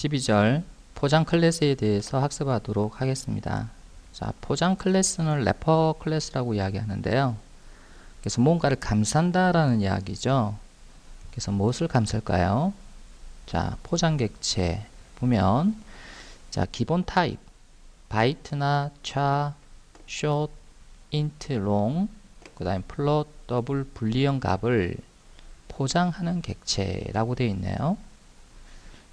12절 포장 클래스에 대해서 학습하도록 하겠습니다. 자, 포장 클래스는 래퍼 클래스라고 이야기하는데요. 그래서 뭔가를 감싼다라는 이야기죠. 그래서 무엇을 감쌀까요? 자, 포장 객체 보면 자, 기본 타입 바이트나 차, 숏, 인트, 롱, 그 다음에 플롯, 더블, 불리언 값을 포장하는 객체라고 되어 있네요.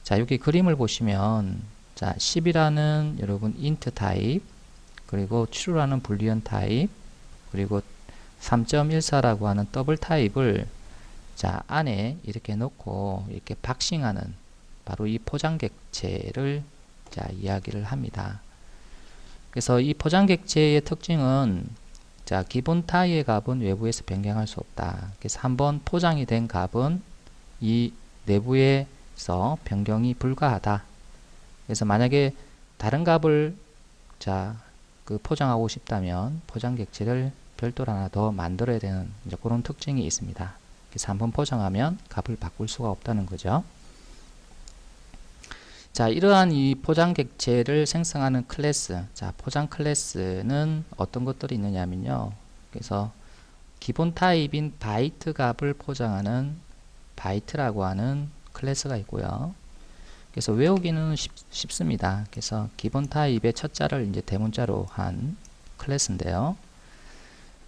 자, 여기 그림을 보시면 자, 10이라는 여러분 인트 타입, 그리고 true라는 불리언 타입, 그리고 3.14라고 하는 더블 타입을 자, 안에 이렇게 넣고 이렇게 박싱하는 바로 이 포장 객체를 자, 이야기를 합니다. 그래서 이 포장 객체의 특징은 자, 기본 타입의 값은 외부에서 변경할 수 없다. 그래서 한번 포장이 된 값은 이 내부에서 변경이 불가하다. 그래서 만약에 다른 값을 자, 그 포장하고 싶다면 포장 객체를 별도로 하나 더 만들어야 되는 이제 그런 특징이 있습니다. 그래서 한번 포장하면 값을 바꿀 수가 없다는 거죠. 자, 이러한 이 포장 객체를 생성하는 클래스, 자, 포장 클래스는 어떤 것들이 있느냐면요. 그래서 기본 타입인 바이트 값을 포장하는 바이트라고 하는 클래스가 있고요. 그래서 외우기는 쉽습니다. 그래서 기본 타입의 첫 자를 이제 대문자로 한 클래스인데요.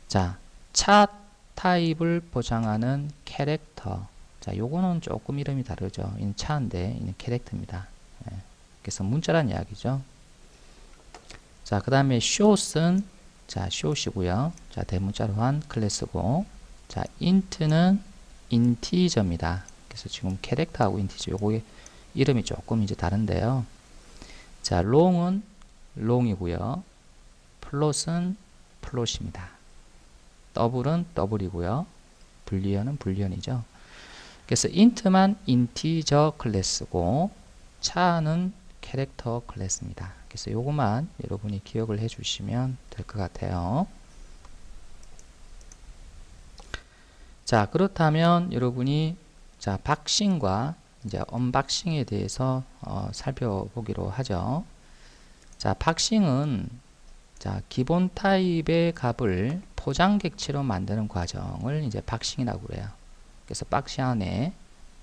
자, 차 타입을 보장하는 캐릭터. 자, 요거는 조금 이름이 다르죠. 이는 차인데 이는 캐릭터입니다. 예. 그래서 문자란 이야기죠. 자, 그 다음에 숏은 자, 숏이고요. 자, 대문자로 한 클래스고, 자, int는 인티저입니다. 그래서 지금 캐릭터하고 인티저 요거 이름이 조금 이제 다른데요. 자, long은 long이고요. 플롯은 플롯입니다. 더블은 더블이고요. 불리언은 불리언이죠. 그래서 int만 인티저 클래스고 차는 캐릭터 클래스입니다. 그래서 요것만 여러분이 기억을 해 주시면 될 것 같아요. 자, 그렇다면 여러분이 자, 박싱과 이제 언박싱에 대해서 살펴보기로 하죠. 자, 박싱은 자, 기본 타입의 값을 포장 객체로 만드는 과정을 이제 박싱이라고 그래요. 그래서 박스 안에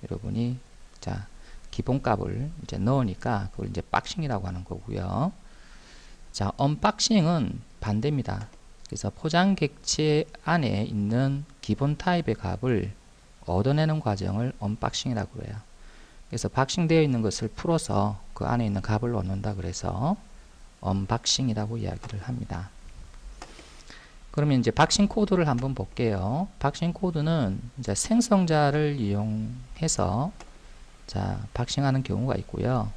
여러분이 자, 기본 값을 이제 넣으니까 그걸 이제 박싱이라고 하는 거고요. 자, 언박싱은 반대입니다. 그래서 포장 객체 안에 있는 기본 타입의 값을 얻어내는 과정을 언박싱이라고 그래요. 그래서 박싱되어 있는 것을 풀어서 그 안에 있는 값을 얻는다 그래서 언박싱이라고 이야기를 합니다. 그러면 이제 박싱 코드를 한번 볼게요. 박싱 코드는 이제 생성자를 이용해서 자, 박싱하는 경우가 있고요.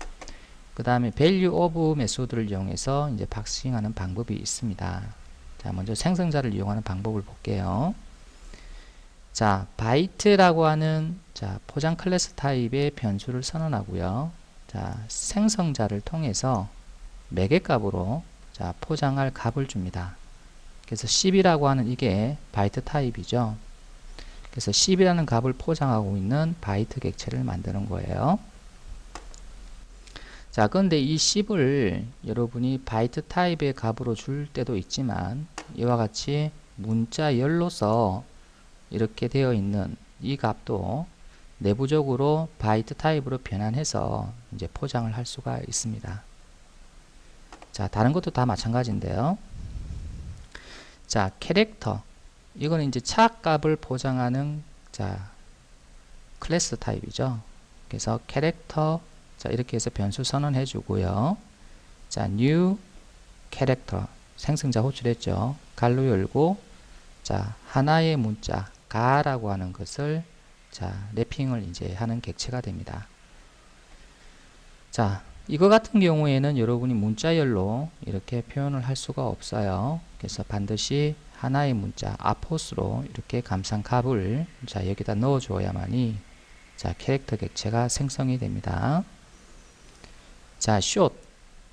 그 다음에 value of 메소드를 이용해서 이제 박싱하는 방법이 있습니다. 자, 먼저 생성자를 이용하는 방법을 볼게요. 자, 바이트라고 하는 자, 포장 클래스 타입의 변수를 선언하고요. 자, 생성자를 통해서 매개 값으로 자, 포장할 값을 줍니다. 그래서 10이라고 하는 이게 바이트 타입이죠. 그래서 10이라는 값을 포장하고 있는 바이트 객체를 만드는 거예요. 자, 그런데 이 10을 여러분이 바이트 타입의 값으로 줄 때도 있지만 이와 같이 문자 열로서 이렇게 되어 있는 이 값도 내부적으로 바이트 타입으로 변환해서 이제 포장을 할 수가 있습니다. 자, 다른 것도 다 마찬가지인데요. 자, 캐릭터. 이거는 이제 차 값을 포장하는 자, 클래스 타입이죠. 그래서 캐릭터 자, 이렇게 해서 변수 선언해 주고요. 자, new 캐릭터 생성자 호출했죠. 갈로 열고 자, 하나의 문자 가라고 하는 것을 자, 래핑을 이제 하는 객체가 됩니다. 자, 이거 같은 경우에는 여러분이 문자열로 이렇게 표현을 할 수가 없어요. 그래서 반드시 하나의 문자 아포스로 이렇게 감싼 값을 자, 여기다 넣어 줘야만이 자, 캐릭터 객체가 생성이 됩니다. 자, 숏.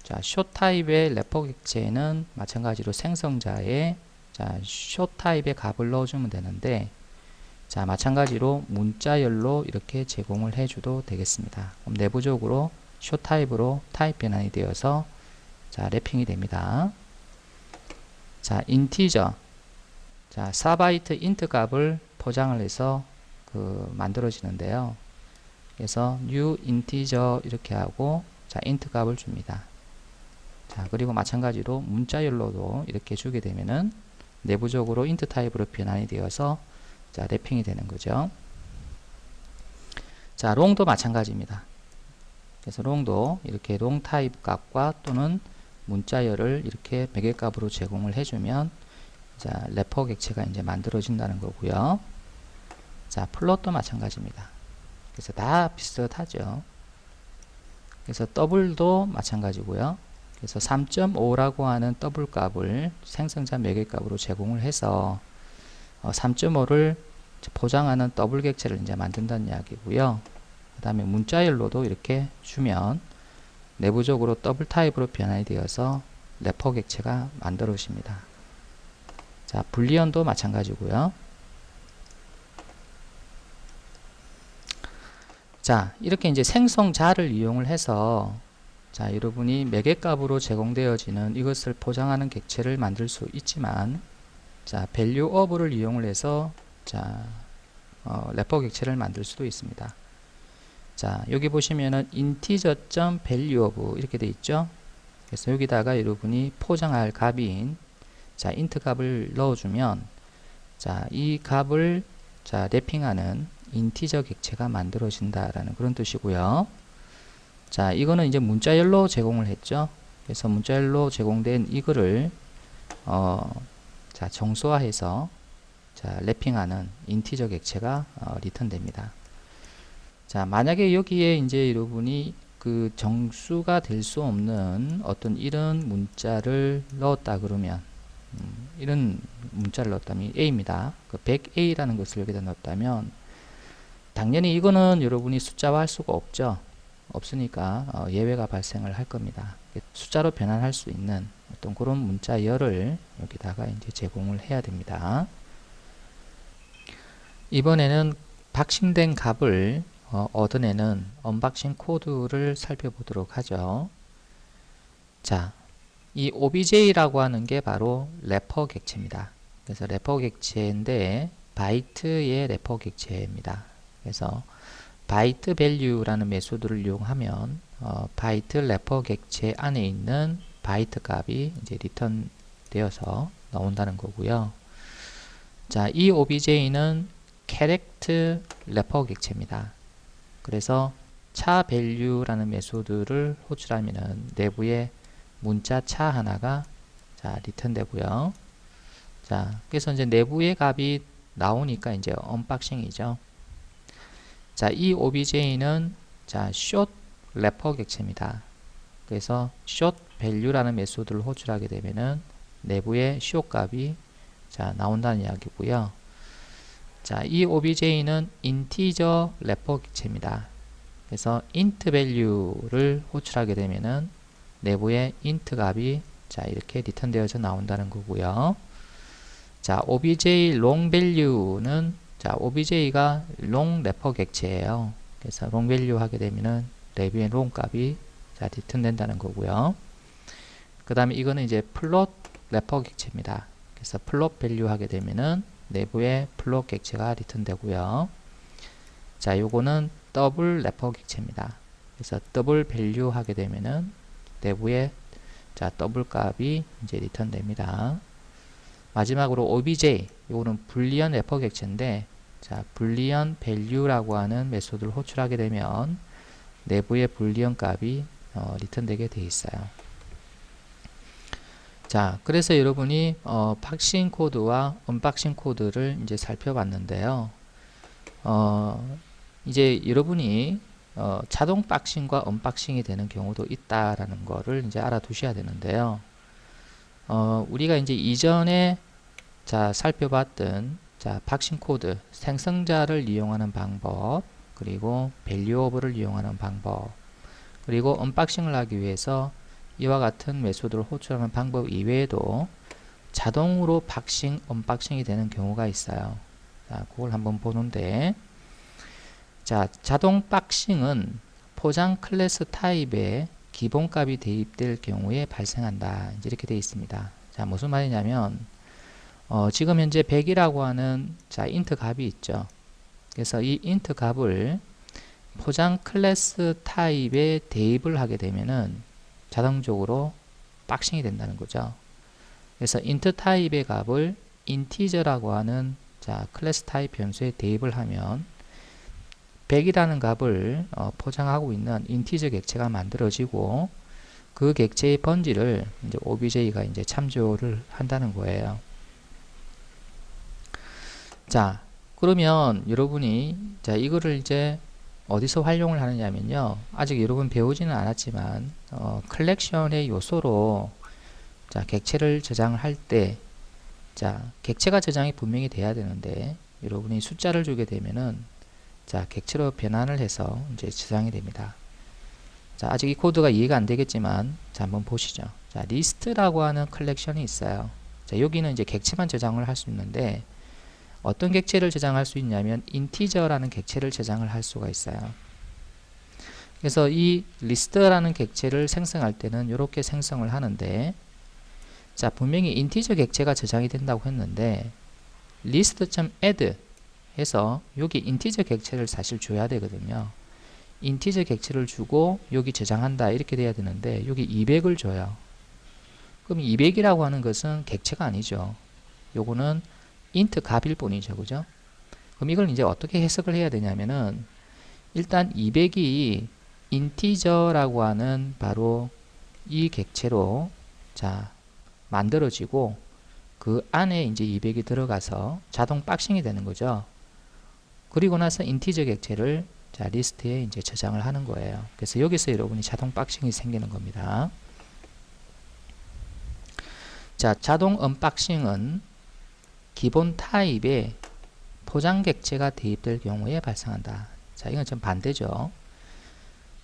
자, 숏 타입의 래퍼 객체는 마찬가지로 생성자에 자, 숏 타입의 값을 넣어 주면 되는데 자, 마찬가지로 문자열로 이렇게 제공을 해 줘도 되겠습니다. 그럼 내부적으로 쇼 타입으로 타입 변환이 되어서 자, 래핑이 됩니다. 자, 인티저. 자, 4바이트 인트 값을 포장을 해서 만들어지는데요. 그래서 new integer 이렇게 하고 자, int 값을 줍니다. 자, 그리고 마찬가지로 문자열로도 이렇게 주게 되면은 내부적으로 int 타입으로 변환이 되어서 자, 래핑이 되는 거죠. 자, 롱도 마찬가지입니다. 그래서 롱도 이렇게 롱 타입 값과 또는 문자열을 이렇게 매개 값으로 제공을 해주면 자, 래퍼 객체가 이제 만들어진다는 거고요. 자, 플롯도 마찬가지입니다. 그래서 다 비슷하죠. 그래서 더블도 마찬가지고요. 그래서 3.5라고 하는 더블 값을 생성자 매개 값으로 제공을 해서 3.5를 포장하는 더블 객체를 이제 만든다는 이야기고요. 그 다음에 문자열로도 이렇게 주면 내부적으로 더블 타입으로 변환이 되어서 래퍼 객체가 만들어집니다. 자, 불리언도 마찬가지고요. 자, 이렇게 이제 생성자를 이용을 해서 자, 여러분이 매개값으로 제공되어지는 이것을 포장하는 객체를 만들 수 있지만 자, value of를 이용을 해서 자, 래퍼 객체를 만들 수도 있습니다. 자, 여기 보시면은 integer.value of 이렇게 돼 있죠. 그래서 여기다가 여러분이 포장할 값인 자, int 값을 넣어주면 자, 이 값을 자, 래핑하는 인티저 객체가 만들어진다라는 그런 뜻이고요. 자, 이거는 이제 문자열로 제공을 했죠. 그래서 문자열로 제공된 이거를 자, 정수화해서 자, 래핑하는 인티저 객체가 리턴됩니다. 자, 만약에 여기에 이제 여러분이 그 정수가 될 수 없는 어떤 이런 문자를 넣었다 그러면 이런 문자를 넣었다면 A입니다. 그 100A라는 것을 여기다 넣었다면 당연히 이거는 여러분이 숫자화할 수가 없죠. 없으니까 예외가 발생을 할 겁니다. 숫자로 변환할 수 있는 어떤 그런 문자열을 여기다가 이제 제공을 해야 됩니다. 이번에는 박싱된 값을 얻어내는 언박싱 코드를 살펴보도록 하죠. 자, 이 obj라고 하는 게 바로 래퍼 객체입니다. 그래서 래퍼 객체인데 바이트의 래퍼 객체입니다. 그래서 바이트 value라는 메소드를 이용하면 바이트 래퍼 객체 안에 있는 바이트 값이 이제 리턴 되어서 나온다는 거고요. 자, 이 obj는 캐렉터 래퍼 객체입니다. 그래서 차 value라는 메소드를 호출하면은 내부에 문자 차 하나가 자, 리턴 되고요. 자, 그래서 이제 내부의 값이 나오니까 이제 언박싱이죠. 자, 이 obj는 자, short 래퍼 객체입니다. 그래서 short value라는 메소드를 호출하게 되면은 내부의 short 값이 자, 나온다는 이야기고요. 자, 이 obj는 integer 래퍼 객체입니다. 그래서 int value를 호출하게 되면은 내부의 int 값이 자, 이렇게 리턴 되어서 나온다는 거고요. 자, obj long value는 자, obj가 long 래퍼 객체예요. 그래서 long value 하게 되면은 내부의 long 값이 자, 리턴 된다는 거고요. 그 다음에 이거는 이제 플롯 래퍼 객체입니다. 그래서 플롯 value 하게 되면은 내부의 플롯 객체가 리턴 되고요. 자, 요거는 더블 래퍼 객체입니다. 그래서 더블 value 하게 되면은 내부의 자, 더블 값이 이제 리턴 됩니다. 마지막으로 obj, 요거는 불리언 래퍼 객체인데 자, 불리언 value라고 하는 메소드를 호출하게 되면 내부의 불리언 값이 리턴 되게 돼 있어요. 자, 그래서 여러분이 박싱 코드와 언박싱 코드를 이제 살펴봤는데요. 이제 여러분이 자동 박싱과 언박싱이 되는 경우도 있다라는 거를 이제 알아두셔야 되는데요. 우리가 이제 이전에 자, 살펴봤던 자, 박싱 코드, 생성자를 이용하는 방법, 그리고 value of를 이용하는 방법, 그리고 언박싱을 하기 위해서 이와 같은 메소드를 호출하는 방법 이외에도 자동으로 박싱, 언박싱이 되는 경우가 있어요. 자, 그걸 한번 보는데 자, 자동 박싱은 포장 클래스 타입에 기본값이 대입될 경우에 발생한다. 이제 이렇게 되어 있습니다. 자, 무슨 말이냐면 지금 현재 100이라고 하는 자 인트 값이 있죠. 그래서 이 인트 값을 포장 클래스 타입에 대입을 하게 되면은 자동적으로 박싱이 된다는 거죠. 그래서 int 타입의 값을 인티저라고 하는 자 클래스 타입 변수에 대입을 하면 100이라는 값을 포장하고 있는 인티저 객체가 만들어지고 그 객체의 번지를 이제 OBJ가 이제 참조를 한다는 거예요. 자, 그러면 여러분이 자 이거를 이제 어디서 활용을 하느냐면요. 아직 여러분 배우지는 않았지만 컬렉션의 요소로 자 객체를 저장을 할 때 자 객체가 저장이 분명히 돼야 되는데 여러분이 숫자를 주게 되면은 자 객체로 변환을 해서 이제 저장이 됩니다. 자 아직 이 코드가 이해가 안 되겠지만 자 한번 보시죠. 자 리스트라고 하는 컬렉션이 있어요. 자 여기는 이제 객체만 저장을 할 수 있는데 어떤 객체를 저장할 수 있냐면 인티저라는 객체를 저장을 할 수가 있어요. 그래서 이 리스트라는 객체를 생성할 때는 이렇게 생성을 하는데 자 분명히 인티저 객체가 저장이 된다고 했는데 list.add 해서 여기 인티저 객체를 사실 줘야 되거든요. 인티저 객체를 주고 여기 저장한다 이렇게 돼야 되는데 여기 200을 줘요. 그럼 200이라고 하는 것은 객체가 아니죠. 요거는 int 값일 뿐이죠. 그죠? 그럼 이걸 이제 어떻게 해석을 해야 되냐면은 일단 200이 인티저라고 하는 바로 이 객체로 자 만들어지고 그 안에 이제 200이 들어가서 자동 박싱이 되는 거죠. 그리고 나서 인티저 객체를 자 리스트에 이제 저장을 하는 거예요. 그래서 여기서 여러분이 자동 박싱이 생기는 겁니다. 자 자동 언박싱은 기본 타입에 포장 객체가 대입될 경우에 발생한다. 자 이건 좀 반대죠.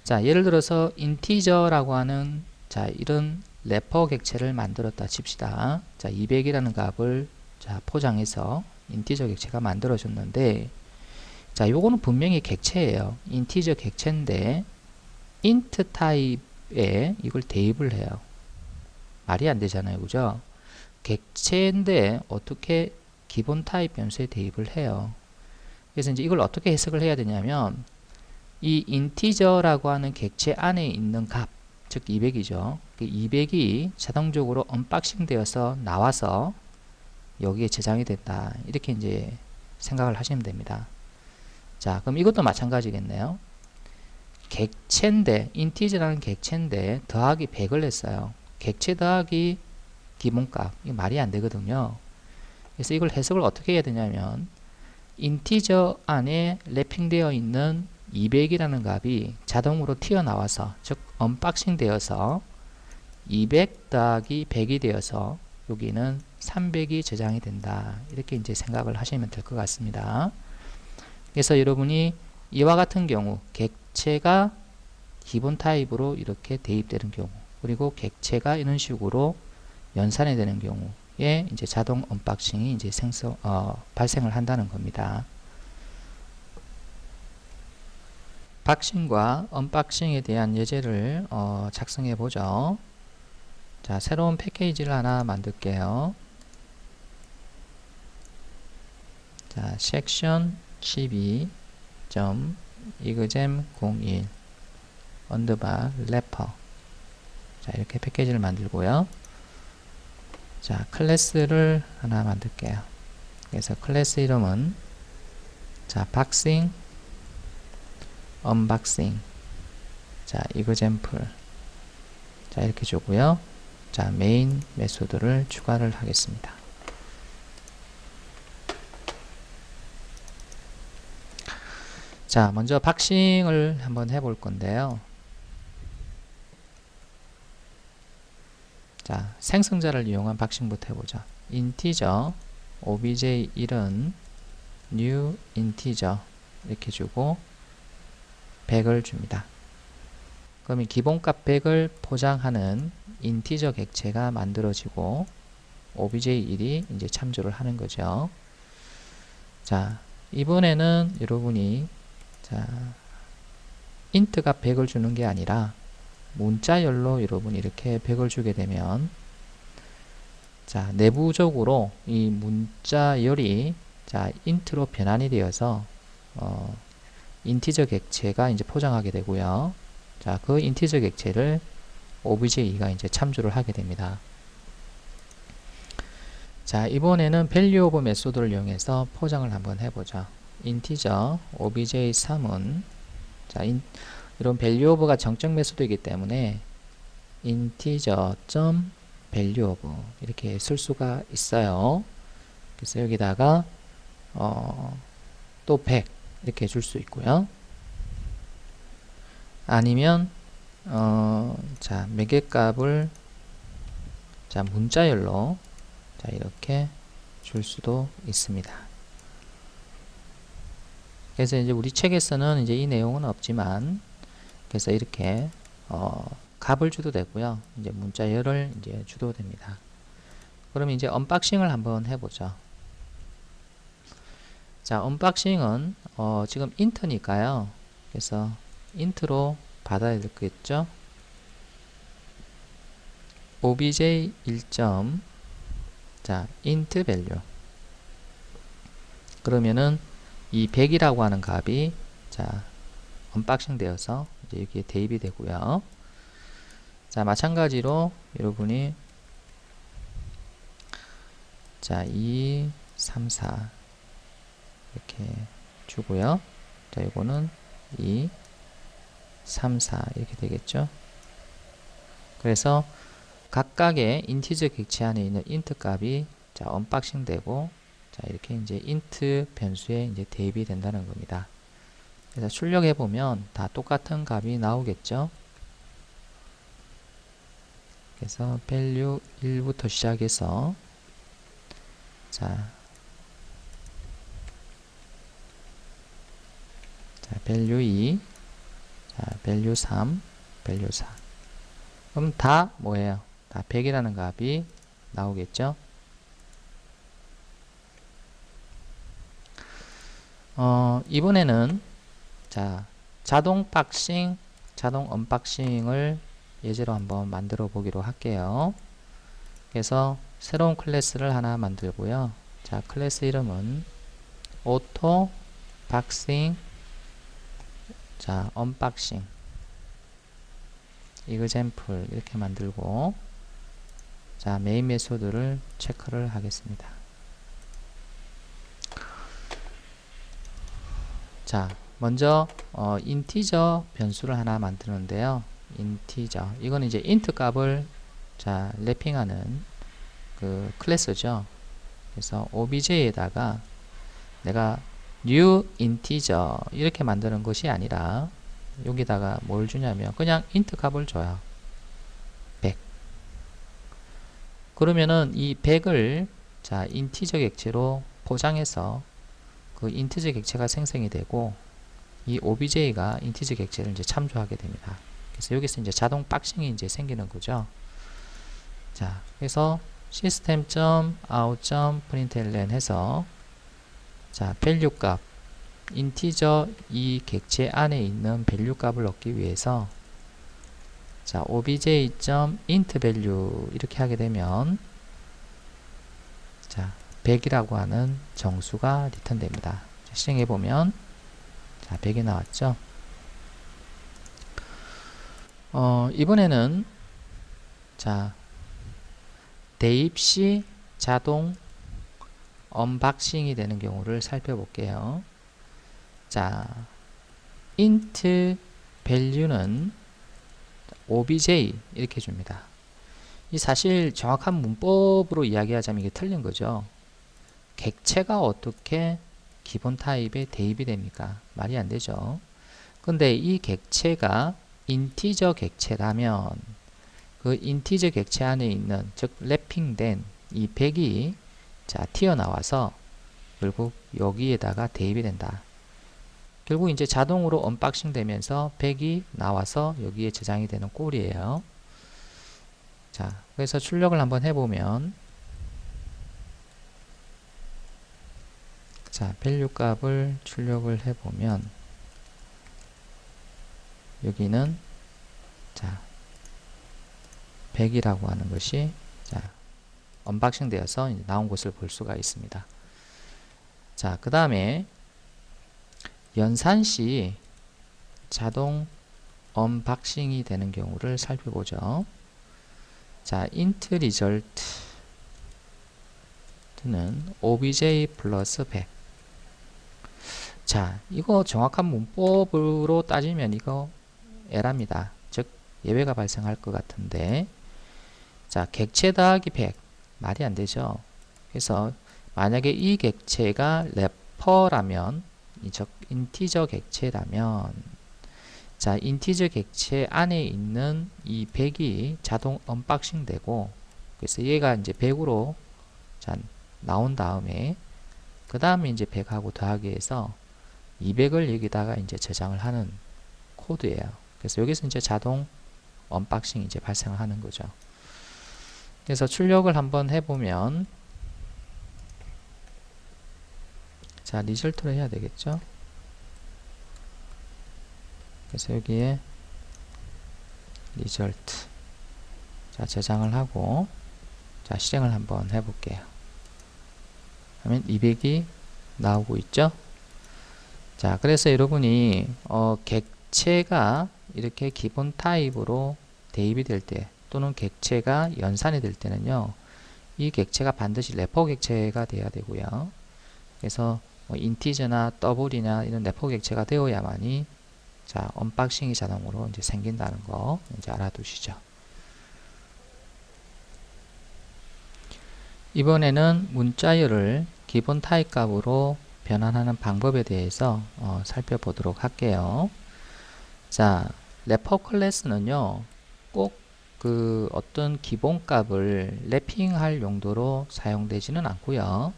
자 예를 들어서 인티저라고 하는 자 이런 래퍼 객체를 만들었다 칩시다. 자 200이라는 값을 자 포장해서 인티저 객체가 만들어졌는데 자 요거는 분명히 객체예요. 인티저 객체인데 int 타입에 이걸 대입을 해요. 말이 안 되잖아요. 그죠? 객체인데 어떻게 기본 타입 변수에 대입을 해요. 그래서 이제 이걸 어떻게 해석을 해야 되냐면 이 인티저라고 하는 객체 안에 있는 값, 즉 200이죠. 그 200이 자동적으로 언박싱 되어서 나와서 여기에 저장이 됐다. 이렇게 이제 생각을 하시면 됩니다. 자, 그럼 이것도 마찬가지겠네요. 객체인데, 인티저라는 객체인데 더하기 100을 했어요. 객체 더하기 기본값. 이게 말이 안 되거든요. 그래서 이걸 해석을 어떻게 해야 되냐면 인티저 안에 랩핑되어 있는 200이라는 값이 자동으로 튀어나와서 즉 언박싱 되어서 200 더하기 100이 되어서 여기는 300이 저장이 된다. 이렇게 이제 생각을 하시면 될 것 같습니다. 그래서 여러분이 이와 같은 경우 객체가 기본 타입으로 이렇게 대입되는 경우 그리고 객체가 이런 식으로 연산이 되는 경우에 이제 자동 언박싱이 이제 발생을 한다는 겁니다. 박싱과 언박싱에 대한 예제를 작성해 보죠. 자, 새로운 패키지를 하나 만들게요. 자, 섹션 12.exam01 언더바 래퍼. 자, 이렇게 패키지를 만들고요. 자, 클래스를 하나 만들게요. 그래서 클래스 이름은 자, 박싱, 언박싱. 자, example. 자, 이렇게 주고요. 자, 메인 메소드를 추가를 하겠습니다. 자, 먼저 박싱을 한번 해볼 건데요. 자, 생성자를 이용한 박싱부터 해보자. 인티저 obj1은 new integer 이렇게 주고 100을 줍니다. 그러면 기본값 100을 포장하는 인티저 객체가 만들어지고 obj1이 이제 참조를 하는 거죠. 자, 이번에는 여러분이 자 int가 100을 주는 게 아니라 문자열로 여러분 이렇게 100을 주게 되면 자, 내부적으로 이 문자열이 자, int로 변환이 되어서 인티저 객체가 이제 포장하게 되고요. 자, 그 인티저 객체를 OBJ가 이제 참조를 하게 됩니다. 자, 이번에는 value of 메소드를 이용해서 포장을 한번 해보죠. 인티저 obj3은 자, 이런 value of가 정적 메소드이기 때문에 integer value of 이렇게 쓸 수가 있어요. 그래서 여기다가 또 100 이렇게 줄 수 있고요. 아니면 자, 매개값을 자, 문자열로 자, 이렇게 줄 수도 있습니다. 그래서 이제 우리 책에서는 이제 이 내용은 없지만 그래서 이렇게 값을 줘도 되고요. 이제 문자열을 이제 줘도 됩니다. 그럼 이제 언박싱을 한번 해보죠. 자, 언박싱은 지금 int니까요. 그래서 int로 받아야 되겠죠. obj 1점 자, int value 그러면은 이 100이라고 하는 값이 자, 언박싱 되어서 이제 여기에 대입이 되고요. 자, 마찬가지로 여러분이 자, 2, 3, 4 이렇게 주고요. 자, 이거는 2, 3, 4 이렇게 되겠죠. 그래서 각각의 인티저 객체 안에 있는 int 값이 자, 언박싱 되고 자, 이렇게 이제 int 변수에 이제 대입이 된다는 겁니다. 그래서 출력해 보면 다 똑같은 값이 나오겠죠. 그래서 value 1부터 시작해서 자, value 2, 자, value 3, value 4. 그럼 다 뭐예요? 다 100이라는 값이 나오겠죠. 이번에는 자, 자동 박싱, 자동 언박싱을 예제로 한번 만들어 보기로 할게요. 그래서 새로운 클래스를 하나 만들고요. 자, 클래스 이름은 auto 박싱 자, 언박싱 example 이렇게 만들고 자, 메인 메소드를 체크를 하겠습니다. 자, 먼저 인티저 변수를 하나 만드는데요. 인티저 이건 이제 int 값을 자, 랩핑하는 그 클래스죠. 그래서 obj에다가 내가 new integer 이렇게 만드는 것이 아니라 여기다가 뭘 주냐면 그냥 int 값을 줘요. 100. 그러면은 이 100을 자, 인티저 객체로 포장해서 그 인티저 객체가 생성이 되고 이 obj가 인티저 객체를 이제 참조하게 됩니다. 그래서 여기서 이제 자동 박싱이 이제 생기는 거죠. 자, 그래서 system.out.println 해서 자, value 값 인티저 이 객체 안에 있는 value 값을 얻기 위해서 자, obj.int value 이렇게 하게 되면 자, 100이라고 하는 정수가 리턴 됩니다. 실행해 보면 자, 100이 나왔죠. 이번에는 자, 대입 시 자동 언박싱이 되는 경우를 살펴볼게요. 자, int value는 obj 이렇게 줍니다. 이 사실 정확한 문법으로 이야기하자면 이게 틀린 거죠. 객체가 어떻게 기본 타입에 대입이 됩니까? 말이 안 되죠. 근데 이 객체가 인티저 객체라면 그 인티저 객체 안에 있는 즉 랩핑된 이 100이 자, 튀어나와서 결국 여기에다가 대입이 된다. 결국 이제 자동으로 언박싱 되면서 100이 나와서 여기에 저장이 되는 꼴이에요. 자, 그래서 출력을 한번 해보면 자, value 값을 출력을 해보면 여기는 자 100이라고 하는 것이 자 언박싱 되어서 이제 나온 것을 볼 수가 있습니다. 자, 그 다음에 연산 시 자동 언박싱이 되는 경우를 살펴보죠. 자, int result는 obj 플러스 100. 자, 이거 정확한 문법으로 따지면 이거 에러입니다. 즉 예외가 발생할 것 같은데, 자, 객체 더하기 100 말이 안 되죠. 그래서 만약에 이 객체가 래퍼라면, 즉 인티저 객체라면, 자, 인티저 객체 안에 있는 이 100이 자동 언박싱 되고, 그래서 얘가 이제 100으로 자 나온 다음에 그 다음에 이제 100하고 더하기 해서 200을 여기다가 이제 저장을 하는 코드예요. 그래서 여기서 이제 자동 언박싱이 이제 발생을 하는 거죠. 그래서 출력을 한번 해보면, 자, 리절트로 해야 되겠죠. 그래서 여기에 리절트, 자, 저장을 하고, 자, 실행을 한번 해볼게요. 하면 200이 나오고 있죠. 자, 그래서 여러분이 객체가 이렇게 기본 타입으로 대입이 될 때, 또는 객체가 연산이 될 때는요, 이 객체가 반드시 래퍼 객체가 돼야 되고요. 그래서 인티저나 더블이나 이런 래퍼 객체가 되어야만이 자, 언박싱이 자동으로 이제 생긴다는 거 이제 알아두시죠. 이번에는 문자열을 기본 타입 값으로 변환하는 방법에 대해서 살펴보도록 할게요. 자, 래퍼 클래스는요, 꼭 그 어떤 기본 값을 래핑할 용도로 사용되지는 않고요.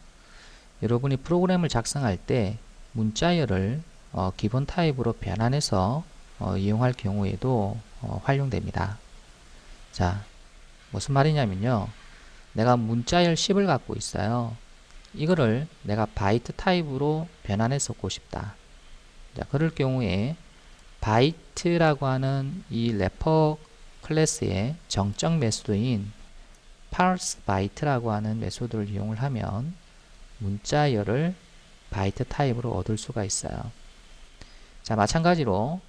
여러분이 프로그램을 작성할 때 문자열을 기본 타입으로 변환해서 이용할 경우에도 활용됩니다. 자, 무슨 말이냐면요, 내가 문자열 10을 갖고 있어요. 이거를 내가 바이트 타입으로 변환해 쓰고 싶다. 자, 그럴 경우에 바이트라고 하는 이 래퍼 클래스의 정적 메소드인 parse byte라고 하는 메소드를 이용을 하면 문자열을 바이트 타입으로 얻을 수가 있어요. 자, 마찬가지로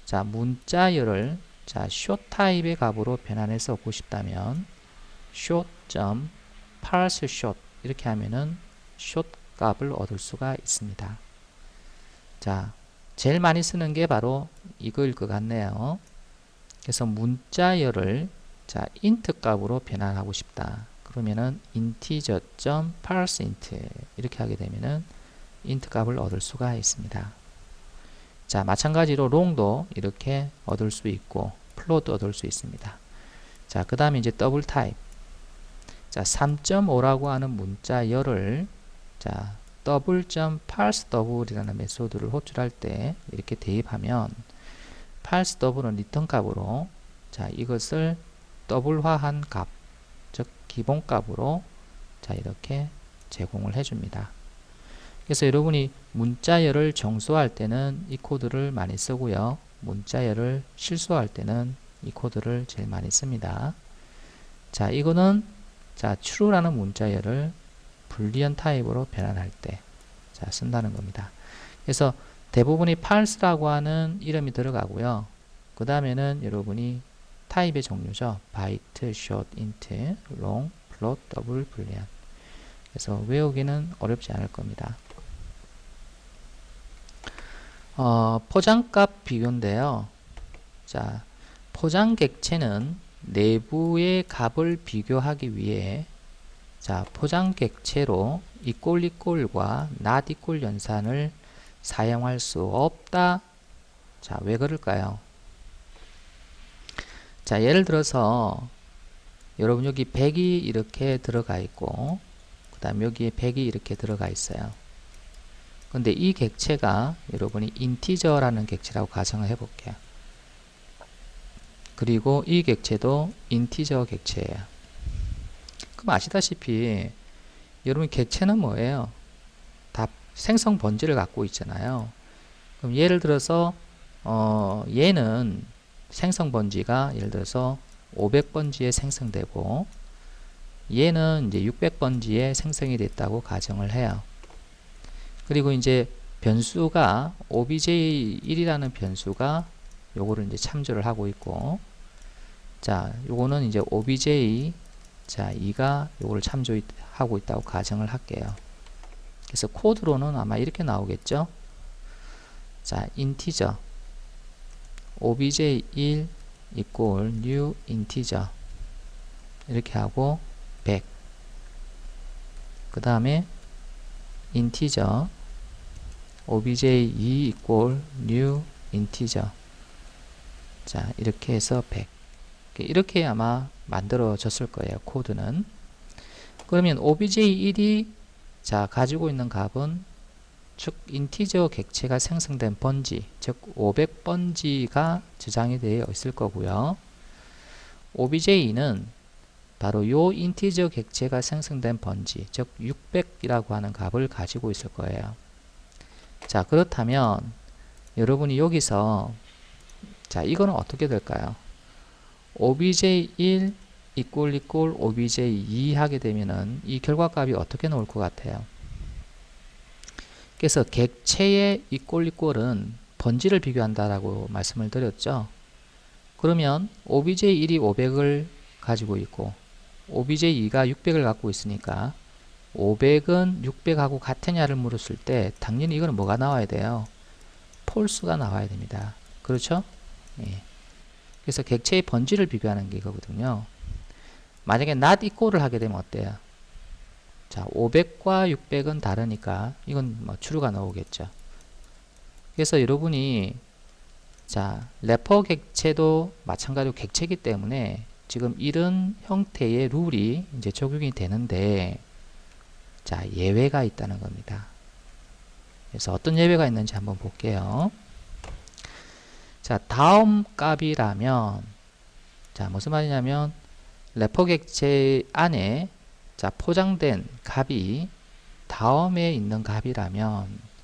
자, 문자열을 자, short 타입의 값으로 변환해서 얻고 싶다면 short.parse short 이렇게 하면은 short 값을 얻을 수가 있습니다. 자, 제일 많이 쓰는 게 바로 이거일 것 같네요. 그래서 문자열을 자, int 값으로 변환하고 싶다. 그러면은 integer.parseInt 이렇게 하게 되면은 int 값을 얻을 수가 있습니다. 자, 마찬가지로 long도 이렇게 얻을 수 있고 float도 얻을 수 있습니다. 자, 그 다음에 이제 더블 타입. 자, 3.5라고 하는 문자열을 자, double.parse double이라는 메소드를 호출할 때 이렇게 대입하면 parse double은 리턴 값으로 자, 이것을 더블화한 값, 즉 기본 값으로 자, 이렇게 제공을 해줍니다. 그래서 여러분이 문자열을 정수할 때는 이 코드를 많이 쓰고요. 문자열을 실수할 때는 이 코드를 제일 많이 씁니다. 자, 이거는 자, true라는 문자열을 불리언 타입으로 변환할 때 자, 쓴다는 겁니다. 그래서 대부분이 false라고 하는 이름이 들어가고요. 그 다음에는 여러분이 타입의 종류죠. byte, short, int, long, float, double, boolean. 그래서 외우기는 어렵지 않을 겁니다. 포장값 비교인데요. 자, 포장 객체는 내부의 값을 비교하기 위해 자, 포장 객체로 equal not equal 연산을 사용할 수 없다. 자, 왜 그럴까요? 자, 예를 들어서 여러분 여기 100이 이렇게 들어가 있고 그 다음 여기에 100이 이렇게 들어가 있어요. 근데 이 객체가 여러분이 인티저라는 객체라고 가정을 해볼게요. 그리고 이 객체도 인티저 객체예요. 그럼 아시다시피 여러분 객체는 뭐예요? 다 생성 번지를 갖고 있잖아요. 그럼 예를 들어서 얘는 생성 번지가 예를 들어서 500번지에 생성되고 얘는 이제 600번지에 생성이 됐다고 가정을 해요. 그리고 이제 변수가 obj1이라는 변수가 요거를 이제 참조를 하고 있고, 자, 요거는 이제 obj 자 2가 요거를 참조하고 있다고 가정을 할게요. 그래서 코드로는 아마 이렇게 나오겠죠. 자, 인티저 obj1 equal new integer 이렇게 하고 100. 그 다음에 integer obj2 equal new integer. 자, 이렇게 해서 100. 이렇게 아마 만들어졌을 거예요, 코드는. 그러면 obj1이 자 가지고 있는 값은 즉 인티저 객체가 생성된 번지, 즉 500번지가 저장이 되어 있을 거고요. obj2는 바로 요 인티저 객체가 생성된 번지, 즉 600이라고 하는 값을 가지고 있을 거예요. 자, 그렇다면 여러분이 여기서 자, 이거는 어떻게 될까요? obj1 equal obj2 하게 되면은 이 결과값이 어떻게 나올 것 같아요? 그래서 객체의 equal은 번지를 비교한다라고 말씀을 드렸죠. 그러면 obj1이 500을 가지고 있고 obj2가 600을 갖고 있으니까 500은 600하고 같으냐를 물었을 때 당연히 이거는 뭐가 나와야 돼요? 폴스가 나와야 됩니다. 그렇죠? 예. 그래서 객체의 번지를 비교하는 게 이거거든요. 만약에 not equal을 하게 되면 어때요? 자, 500과 600은 다르니까 이건 뭐 true가 나오겠죠. 그래서 여러분이 자, 래퍼 객체도 마찬가지로 객체이기 때문에 지금 이런 형태의 룰이 이제 적용이 되는데 자, 예외가 있다는 겁니다. 그래서 어떤 예외가 있는지 한번 볼게요. 자, 다음 값이라면 자, 무슨 말이냐면 래퍼 객체 안에 자, 포장된 값이 다음에 있는 값이라면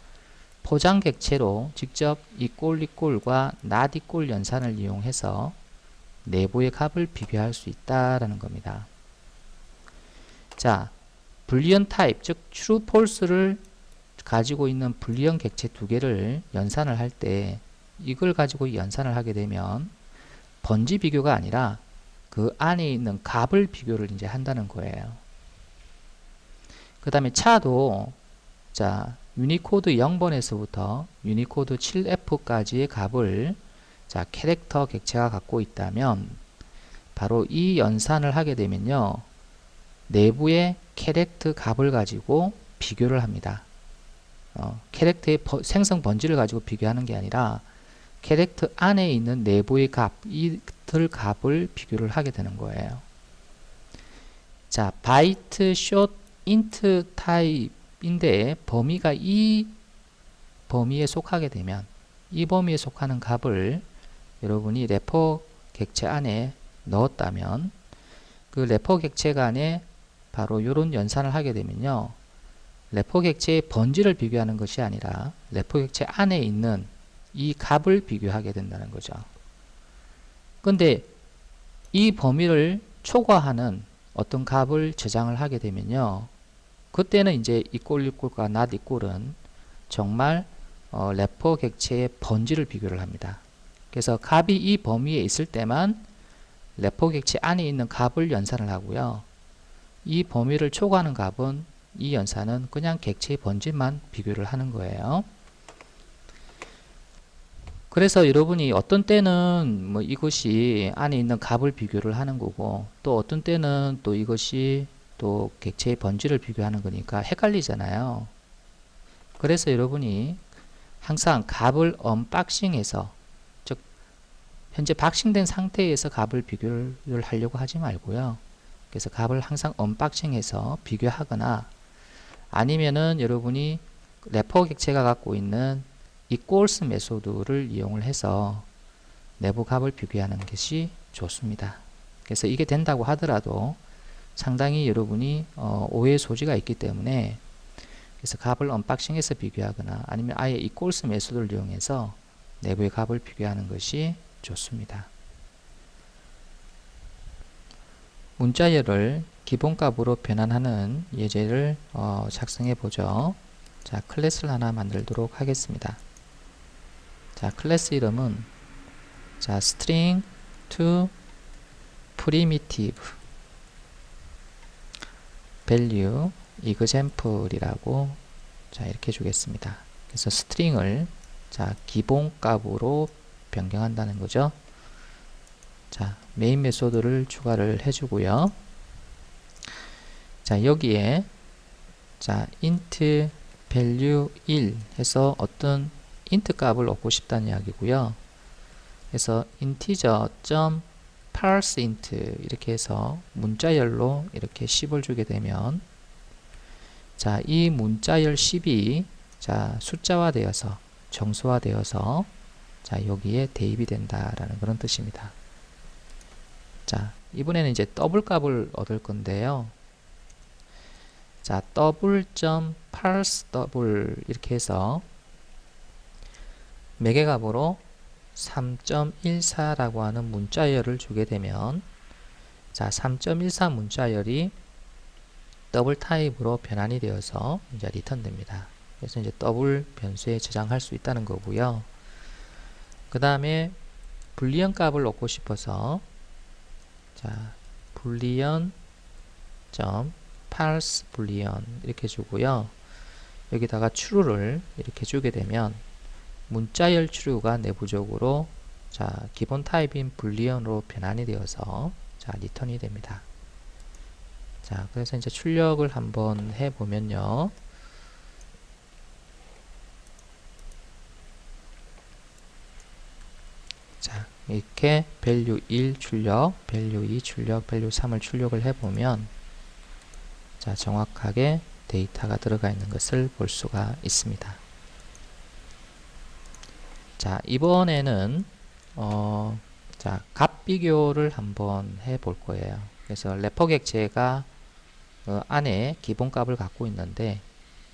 포장 객체로 직접 equal과 not equal 연산을 이용해서 내부의 값을 비교할 수 있다라는 겁니다. 자, 불리언 타입, 즉 true, false를 가지고 있는 불리언 객체 두 개를 연산을 할 때 이걸 가지고 연산을 하게 되면 번지 비교가 아니라 그 안에 있는 값을 비교를 이제 한다는 거예요. 그 다음에 차도 자, 유니코드 0번에서부터 유니코드 7F까지의 값을 자, 캐릭터 객체가 갖고 있다면 바로 이 연산을 하게 되면요. 내부의 캐릭터 값을 가지고 비교를 합니다. 캐릭터의 생성 번지를 가지고 비교하는 게 아니라 캐릭터 안에 있는 내부의 값, 이들 값을 비교를 하게 되는 거예요. 자, 바이트, 숏, 인트 타입인데 범위가 이 범위에 속하게 되면 이 범위에 속하는 값을 여러분이 래퍼 객체 안에 넣었다면 그 래퍼 객체가 안에 바로 이런 연산을 하게 되면요. 래퍼 객체의 번지를 비교하는 것이 아니라 래퍼 객체 안에 있는 이 값을 비교하게 된다는 거죠. 근데 이 범위를 초과하는 어떤 값을 저장을 하게 되면요. 그때는 이제 equal과 not equal은 정말 래퍼 객체의 번지를 비교를 합니다. 그래서 값이 이 범위에 있을 때만 래퍼 객체 안에 있는 값을 연산을 하고요. 이 범위를 초과하는 값은 이 연산은 그냥 객체의 번지만 비교를 하는 거예요. 그래서 여러분이 어떤 때는 뭐 이것이 안에 있는 값을 비교를 하는 거고 또 어떤 때는 또 이것이 또 객체의 번지를 비교하는 거니까 헷갈리잖아요. 그래서 여러분이 항상 값을 언박싱해서 즉 현재 박싱된 상태에서 값을 비교를 하려고 하지 말고요. 그래서 값을 항상 언박싱해서 비교하거나 아니면은 여러분이 래퍼 객체가 갖고 있는 equals 메소드를 이용을 해서 내부 값을 비교하는 것이 좋습니다. 그래서 이게 된다고 하더라도 상당히 여러분이 오해의 소지가 있기 때문에 그래서 값을 언박싱해서 비교하거나 아니면 아예 equals 메소드를 이용해서 내부의 값을 비교하는 것이 좋습니다. 문자열을 기본값으로 변환하는 예제를 작성해 보죠. 자, 클래스를 하나 만들도록 하겠습니다. 자, 클래스 이름은 자, string to primitive value example이라고 자, 이렇게 주겠습니다. 그래서 스트링을 자, 기본값으로 변경한다는 거죠. 자, 메인 메소드를 추가를 해주고요. 자, 여기에 자, int value 1 해서 어떤 int 값을 얻고 싶다는 이야기고요. 그래서 integer.parseInt 이렇게 해서 문자열로 이렇게 10을 주게 되면 자, 이 문자열 10이 자, 숫자화 되어서 정수화 되어서 자, 여기에 대입이 된다라는 그런 뜻입니다. 자, 이번에는 이제 더블 값을 얻을 건데요. 자, double.parse double 이렇게 해서 매개 값으로 3.14라고 하는 문자열을 주게 되면 자, 3.14 문자열이 더블 타입으로 변환이 되어서 이제 리턴 됩니다. 그래서 이제 더블 변수에 저장할 수 있다는 거고요. 그 다음에 불리언 값을 얻고 싶어서 자, 불리언 점 parse 불리언 이렇게 주고요. 여기다가 true를 이렇게 주게 되면 문자열 true가 내부적으로 자, 기본 타입인 불리언으로 변환이 되어서 자, 리턴이 됩니다. 자, 그래서 이제 출력을 한번 해보면요. 자, 이렇게 value 1 출력, value 2 출력, value 3을 출력을 해보면 자, 정확하게 데이터가 들어가 있는 것을 볼 수가 있습니다. 자, 이번에는 자, 값 비교를 한번 해볼 거예요. 그래서 래퍼 객체가 안에 기본값을 갖고 있는데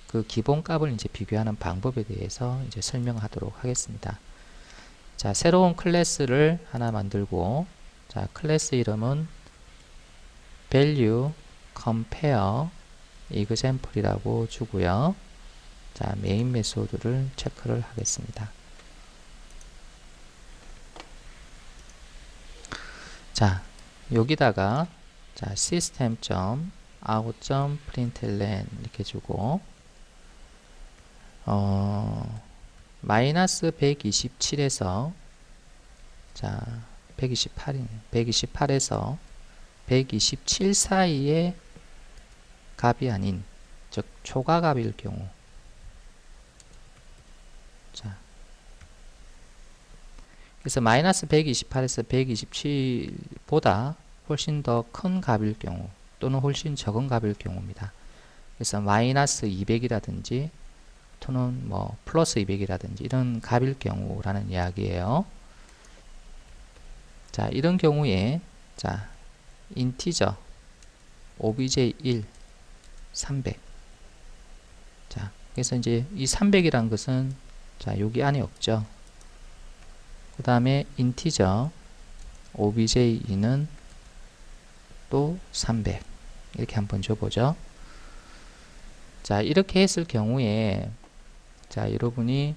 그 기본값을 이제 비교하는 방법에 대해서 이제 설명하도록 하겠습니다. 자, 새로운 클래스를 하나 만들고 자, 클래스 이름은 value compare example이라고 주고요. 자, 메인 메소드를 체크를 하겠습니다. 자, 여기다가 자, system.out.println 이렇게 주고 마이너스 127에서 자, 128에서 127 사이의 값이 아닌 즉 초과값일 경우 자, 그래서 마이너스 128에서 127보다 훨씬 더 큰 값일 경우 또는 훨씬 적은 값일 경우입니다. 그래서 마이너스 200이라든지 또는 뭐 플러스 200이라든지 이런 값일 경우라는 이야기예요. 자, 이런 경우에 자, 인티저 obj1 300 자, 그래서 이제 이 300이란 것은 자, 여기 안에 없죠. 그 다음에 인티저 obj2는 또 300 이렇게 한번 줘보죠. 자, 이렇게 했을 경우에 자, 여러분이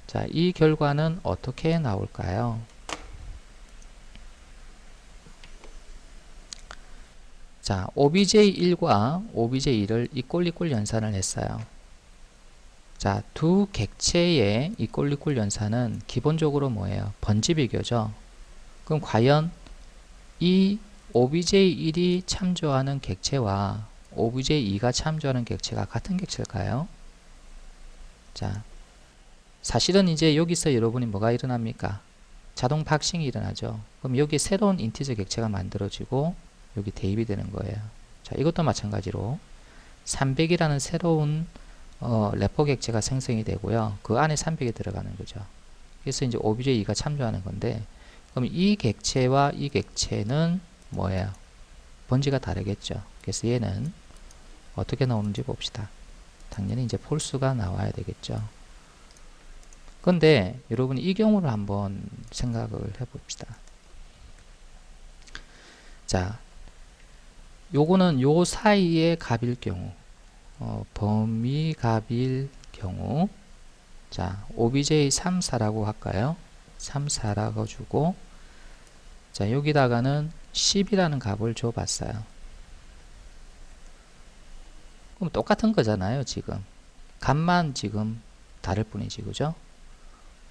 자, 이 결과는 어떻게 나올까요? 자, obj1과 obj2를 이꼴 연산을 했어요. 자, 두 객체의 이꼴 연산은 기본적으로 뭐예요? 번지비교죠. 그럼 과연 이 obj1이 참조하는 객체와 obj2가 참조하는 객체가 같은 객체일까요? 자, 사실은 이제 여기서 여러분이 뭐가 일어납니까? 자동 박싱이 일어나죠. 그럼 여기 새로운 인티저 객체가 만들어지고 여기 대입이 되는 거예요. 자, 이것도 마찬가지로 300이라는 새로운 래퍼 객체가 생성이 되고요. 그 안에 300이 들어가는 거죠. 그래서 이제 obj2가 참조하는 건데 그럼 이 객체와 이 객체는 뭐예요? 번지가 다르겠죠. 그래서 얘는 어떻게 나오는지 봅시다. 당연히 이제 폴스가 나와야 되겠죠. 근데 여러분이 이 경우를 한번 생각을 해 봅시다. 자, 요거는 요 사이의 값일 경우, 범위 값일 경우, 자, obj 3, 4라고 할까요? 3, 4라고 주고, 자, 여기다가는 10이라는 값을 줘봤어요. 그럼 똑같은 거잖아요, 지금. 값만 지금 다를 뿐이지, 그죠?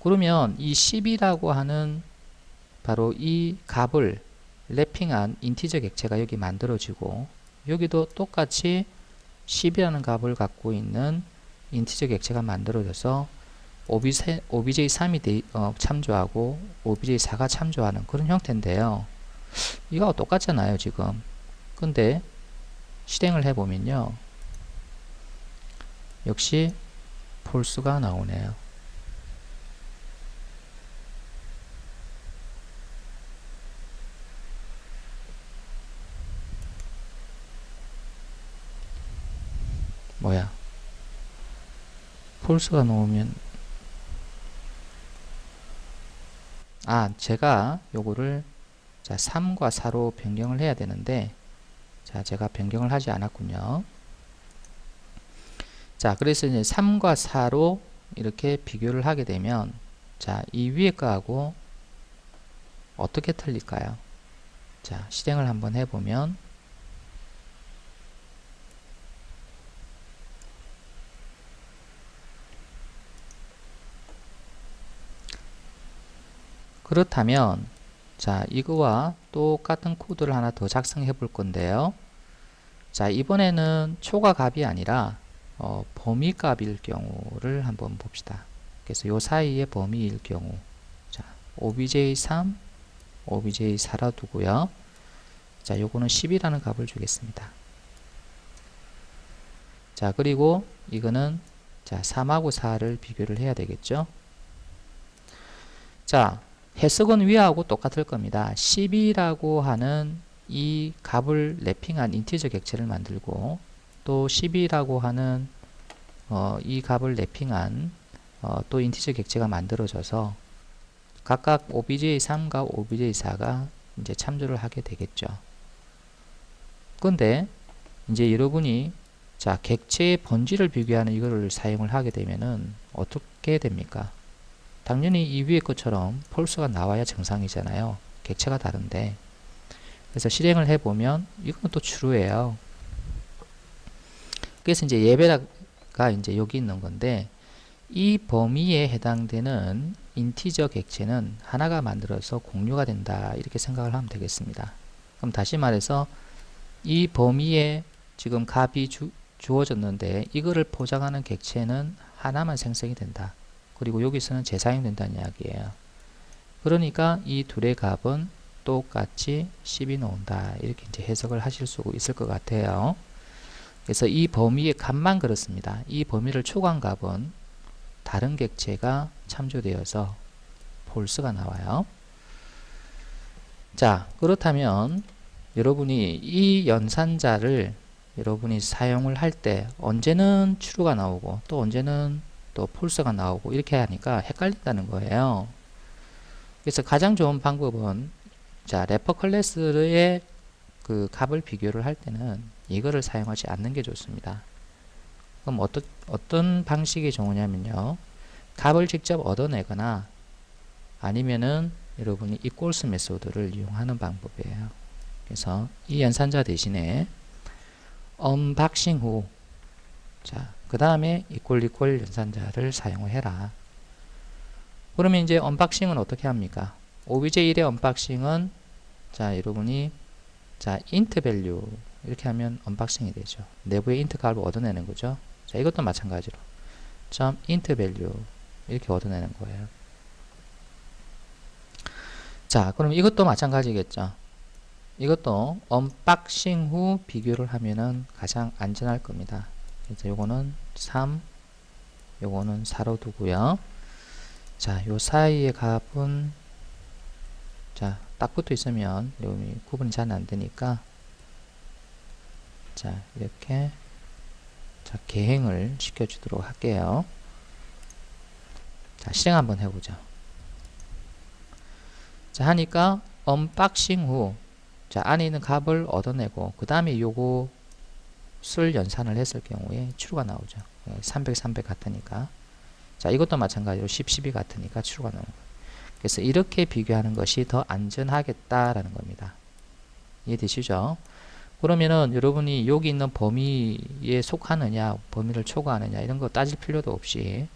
그러면 이 10이라고 하는 바로 이 값을 랩핑한 인티저 객체가 여기 만들어지고, 여기도 똑같이 10이라는 값을 갖고 있는 인티저 객체가 만들어져서 obj3이 참조하고 obj4가 참조하는 그런 형태인데요. 이거하고 똑같잖아요, 지금. 근데 실행을 해보면요, 역시 폴스가 나오네요. 뭐야? 폴스가 나오면, 제가 요거를, 자, 3과 4로 변경을 해야 되는데, 자, 제가 변경을 하지 않았군요. 자, 그래서 이제 3과 4로 이렇게 비교를 하게 되면, 자, 이 위에 거하고 어떻게 틀릴까요? 자, 실행을 한번 해보면, 그렇다면, 자, 이거와 똑같은 코드를 하나 더 작성해 볼 건데요. 자, 이번에는 초과 값이 아니라 범위 값일 경우를 한번 봅시다. 그래서 요 사이의 범위일 경우, 자, obj3, obj4라 두고요. 자, 요거는 10이라는 값을 주겠습니다. 자, 그리고 이거는, 자, 3하고 4를 비교를 해야 되겠죠. 자, 해석은 위하고 똑같을 겁니다. 10이라고 하는 이 값을 랩핑한 인티저 객체를 만들고, 또 10이라고 하는 이 값을 랩핑한 또 인티저 객체가 만들어져서 각각 obj3과 obj4가 이제 참조를 하게 되겠죠. 근데 이제 여러분이, 자, 객체의 번지를 비교하는 이거를 사용을 하게 되면은 어떻게 됩니까? 당연히 이 위의 것처럼 폴스가 나와야 정상이잖아요. 객체가 다른데. 그래서 실행을 해보면 이건 또 true예요. 그래서 이제 예배가 이제 여기 있는 건데, 이 범위에 해당되는 인티저 객체는 하나가 만들어서 공유가 된다, 이렇게 생각을 하면 되겠습니다. 그럼 다시 말해서 이 범위에 지금 값이 주어졌는데 이거를 포장하는 객체는 하나만 생성이 된다. 그리고 여기서는 재사용된다는 이야기예요. 그러니까 이 둘의 값은 똑같이 10이 나온다, 이렇게 이제 해석을 하실 수 있을 것 같아요. 그래서 이 범위의 값만 그렇습니다. 이 범위를 초과한 값은 다른 객체가 참조되어서 폴스가 나와요. 자, 그렇다면 여러분이 이 연산자를 여러분이 사용을 할 때 언제는 true가 나오고 또 언제는 또 false가 나오고 이렇게 하니까 헷갈린다는 거예요. 그래서 가장 좋은 방법은, 자, 레퍼 클래스의 그 값을 비교를 할 때는 이거를 사용하지 않는 게 좋습니다. 그럼 어떤 방식이 좋으냐면요, 값을 직접 얻어내거나 아니면은 여러분이 equals 메소드를 이용하는 방법이에요. 그래서 이 연산자 대신에 언박싱 후, 자, 그 다음에 equal 연산자를 사용을 해라. 그러면 이제 언박싱은 어떻게 합니까? obj1의 언박싱은, 자, 여러분이, 자, int value 이렇게 하면 언박싱이 되죠. 내부의 int 값을 얻어내는 거죠. 자, 이것도 마찬가지로 int value 이렇게 얻어내는 거예요. 자, 그럼 이것도 마찬가지겠죠. 이것도 언박싱 후 비교를 하면은 가장 안전할 겁니다. 그래서 요거는 3, 요거는 4로 두고요. 자, 요 사이의 값은, 자, 딱 붙어 있으면 여기 구분이 잘 안 되니까, 자, 이렇게, 자, 계행을 시켜 주도록 할게요. 자, 실행 한번 해보죠. 자, 하니까 언박싱 후, 자, 안에 있는 값을 얻어내고, 그 다음에 요거 술 연산을 했을 경우에 true가 나오죠. 300, 300 같으니까. 자, 이것도 마찬가지로 10, 10이 같으니까 true가 나오는 거예요. 그래서 이렇게 비교하는 것이 더 안전하겠다라는 겁니다. 이해되시죠? 그러면은 여러분이 여기 있는 범위에 속하느냐, 범위를 초과하느냐, 이런 거 따질 필요도 없이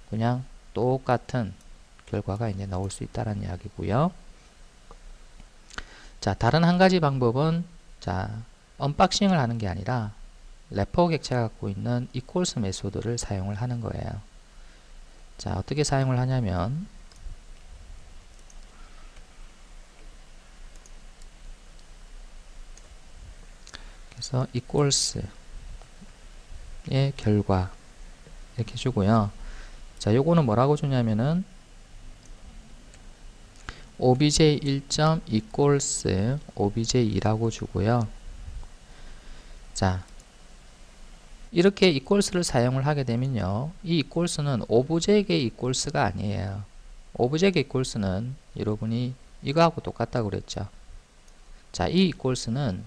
그냥 똑같은 결과가 이제 나올 수 있다는 이야기고요. 자, 다른 한 가지 방법은, 자, 언박싱을 하는 게 아니라 래퍼 객체가 갖고 있는 equals 메소드를 사용을 하는 거예요. 자, 어떻게 사용을 하냐면, 그래서 equals의 결과 이렇게 주고요. 자, 요거는 뭐라고 주냐면은 obj1.equals obj2라고 주고요. 자, 이렇게 equals를 사용을 하게 되면요, 이 equals는 오브젝의 equals가 아니에요. 오브젝의 equals는 여러분이 이거하고 똑같다고 그랬죠. 자, 이 equals는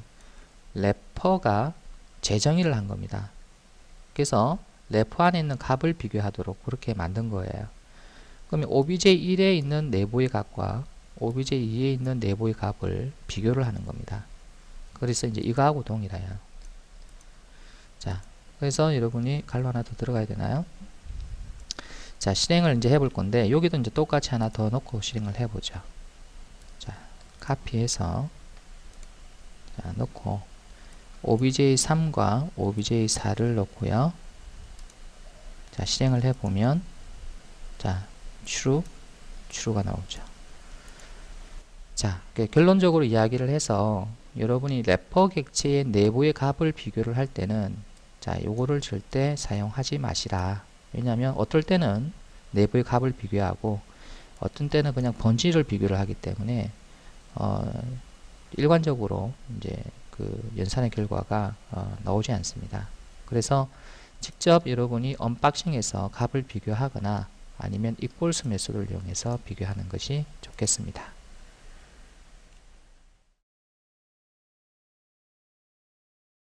래퍼가 재정의를 한 겁니다. 그래서 래퍼 안에 있는 값을 비교하도록 그렇게 만든 거예요. 그러면 obj1에 있는 내부의 값과 obj2에 있는 내부의 값을 비교를 하는 겁니다. 그래서 이제 이거하고 동일해요. 자, 그래서 여러분이 갈로 하나 더 들어가야 되나요? 자, 실행을 이제 해볼 건데, 여기도 이제 똑같이 하나 더 넣고 실행을 해보죠. 자, 카피해서, 자, 넣고, obj3과 obj4를 넣고요. 자, 실행을 해보면, 자, true가 나오죠. 자, 결론적으로 이야기를 해서 여러분이 래퍼 객체의 내부의 값을 비교를 할 때는, 자, 요거를 절대 사용하지 마시라. 왜냐하면 어떨 때는 내부의 값을 비교하고 어떤 때는 그냥 번지를 비교를 하기 때문에 일관적으로 이제 그 연산의 결과가 나오지 않습니다. 그래서 직접 여러분이 언박싱해서 값을 비교하거나 아니면 equals 메소드를 이용해서 비교하는 것이 좋겠습니다.